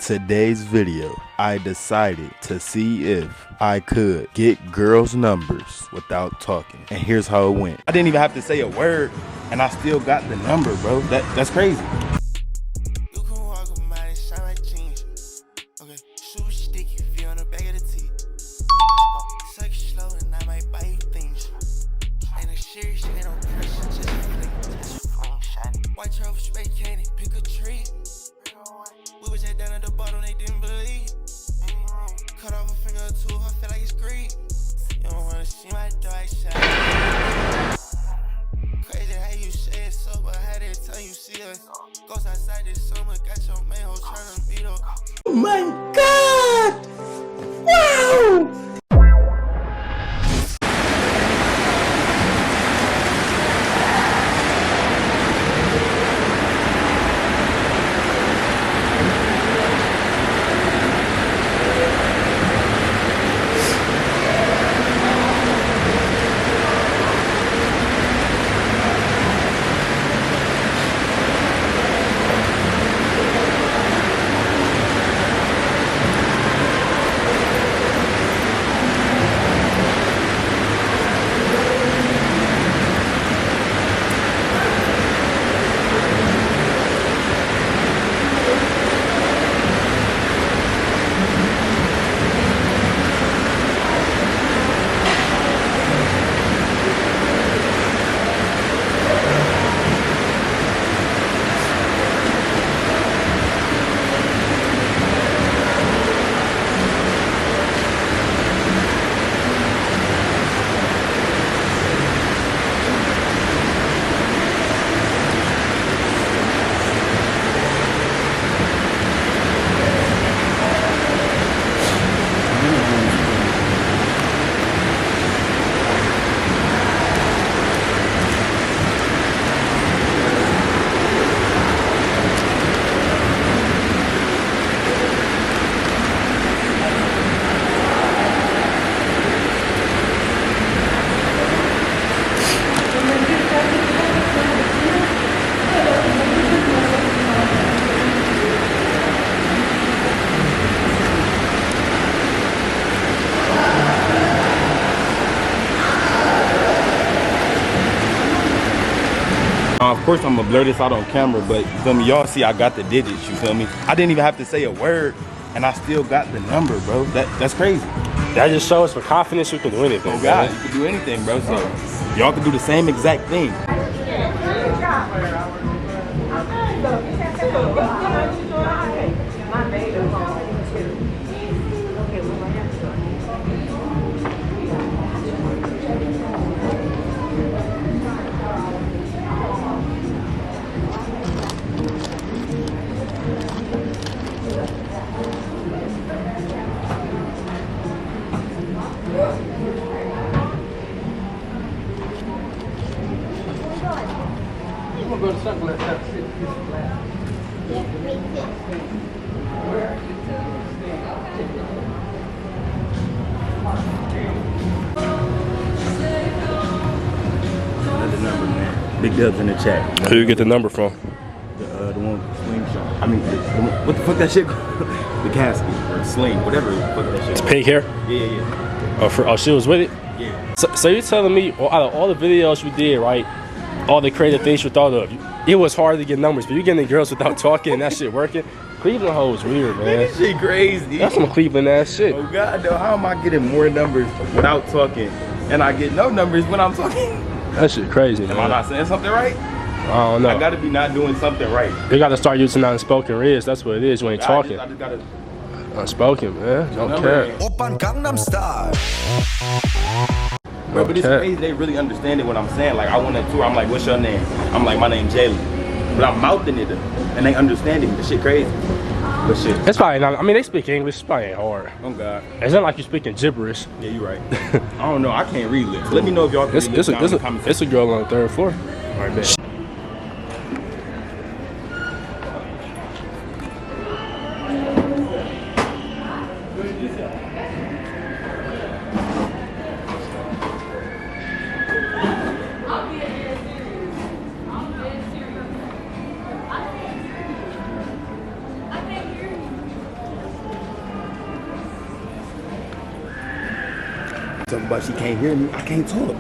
today's video, I decided to see if I could get girls' numbers without talking. And here's how it went. I didn't even have to say a word, and I still got the number, bro. That's crazy. White truffle, space candy, pick a tree. We was head down at the bottom, they didn't believe. Cut off a finger or two, I feel like it's greed. You don't wanna see my dark side. Crazy how you say it so, but how they tell you see us. Ghost outside this summer, got your main hoe tryna beat up. Oh my God! Wow! Of course, I'm gonna blur this out on camera, but you feel me? Y'all see I got the digits, you feel me? I didn't even have to say a word, and I still got the number, bro. That's crazy. That just shows for confidence you can do anything. Oh God, you can do anything, bro. So y'all can do the same exact thing. Another number, man. Big dubs in the chat. Who you get the number from? The one with the slingshot. I mean, what the fuck that shit? The casket or sling, whatever the fuck that shit. It's pink hair? Yeah. Oh, she was with it? Yeah. So you're telling me, out of all the videos you did, right, all the creative things you thought of, it was hard to get numbers, but you getting girls without talking and that shit working? Cleveland hoes weird, man. This shit crazy. That's some Cleveland ass shit. Oh God, though, how am I getting more numbers without talking, and I get no numbers when I'm talking? That shit crazy, man. Am I not saying something right? I don't know. I gotta be not doing something right. You gotta start using unspoken riz. That's what it is. You ain't talking. I just gotta. Unspoken, man. Don't care. Open Gangnam Style. Bro, but it's crazy. They really understand it when I'm saying. Like, I went on tour. I'm like, what's your name? I'm like, my name's Jalen. But I'm mouthing it, and they understand it. The shit crazy. But shit. It's probably not. I mean, they speak English. It's probably ain't hard. Oh God. It's not like you speaking gibberish. Yeah, you right. I don't know. I can't read lips. Let me know if y'all can read lips down in the comment It's a girl on the 3rd floor. All right, bet. Talking about she can't hear me. I can't talk.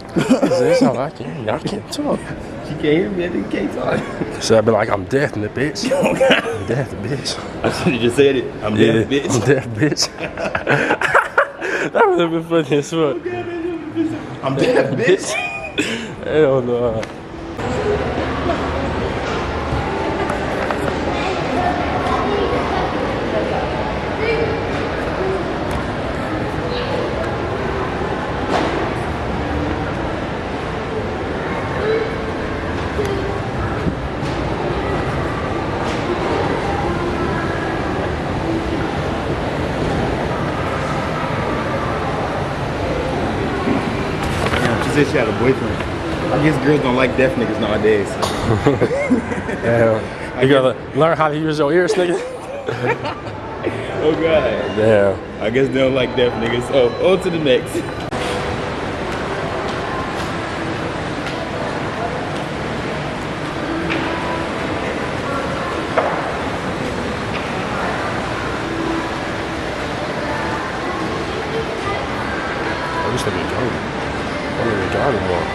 That's how I can't talk. She can't hear me. I think can't talk. So I've been like, I'm deaf in the bitch. I'm deaf, bitch. I should have just said it. I'm deaf, bitch. I'm deaf, bitch. That would have been funny as fuck. I'm deaf, bitch. Hell no. She said she had a boyfriend. I guess girls don't like deaf niggas nowadays. Damn. You gotta learn how to use your ears, nigga. Oh god. Damn. I guess they don't like deaf niggas. Oh, on to the next. I wish they could go. I don't even drive anymore.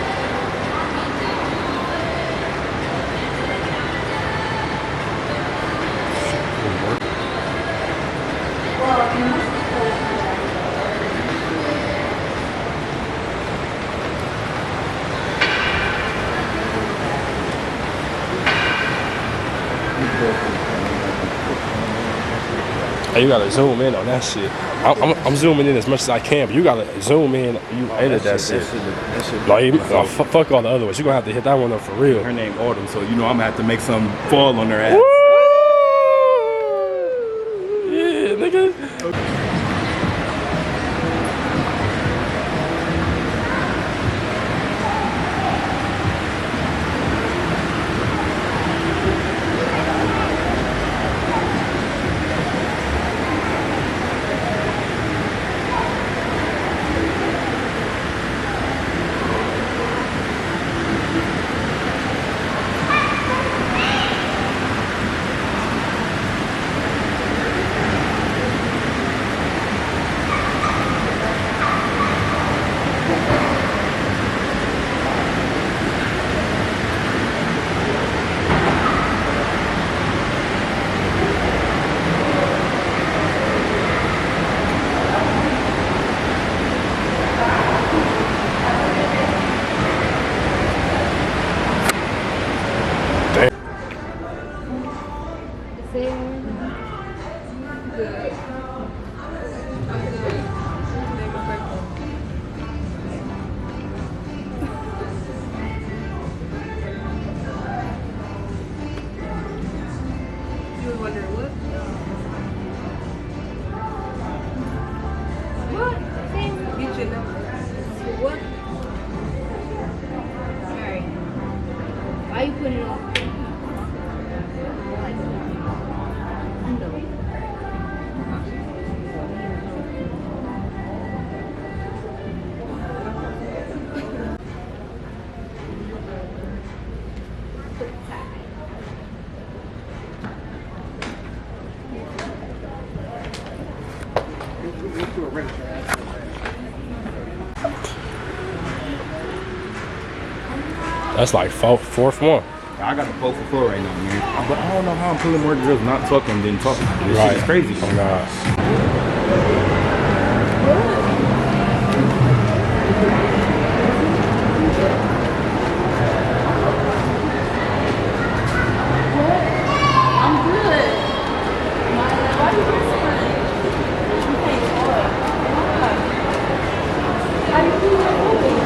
Hey, you gotta zoom in on that shit. I'm zooming in as much as I can, but you gotta zoom in. You edit that shit. Like, fuck all the other ones. You gonna have to hit that one up for real. Her name Autumn, so you know I'm gonna have to make some fall on her ass. Yeah, nigga. You were wondering what? What? Get your number. What? Alright. Why you putting it on? No. That's like fourth one. I got a 4 for 4 right now, man. But I don't know how I'm pulling more girls not talking than talking. This shit is crazy. Oh god. I'm good. Why are you whispering? How do you feel like moving?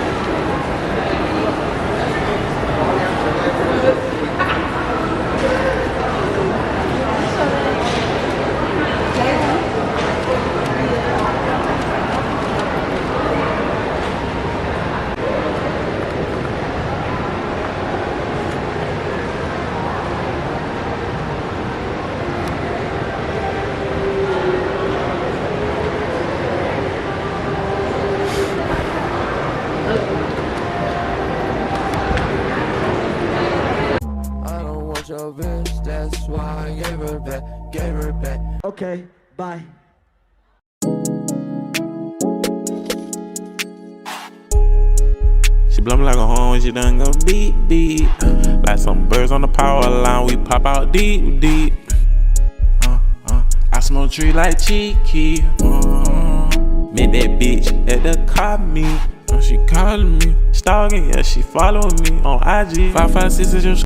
Your bitch, that's why I gave her back. Okay, bye. blunt like a horn, she done go beep, beep. Like some birds on the power line, we pop out deep, deep. I smoke tree like cheeky. Met that bitch at the car meet. She calling me, stalking, yeah, she following me on IG. 556 is your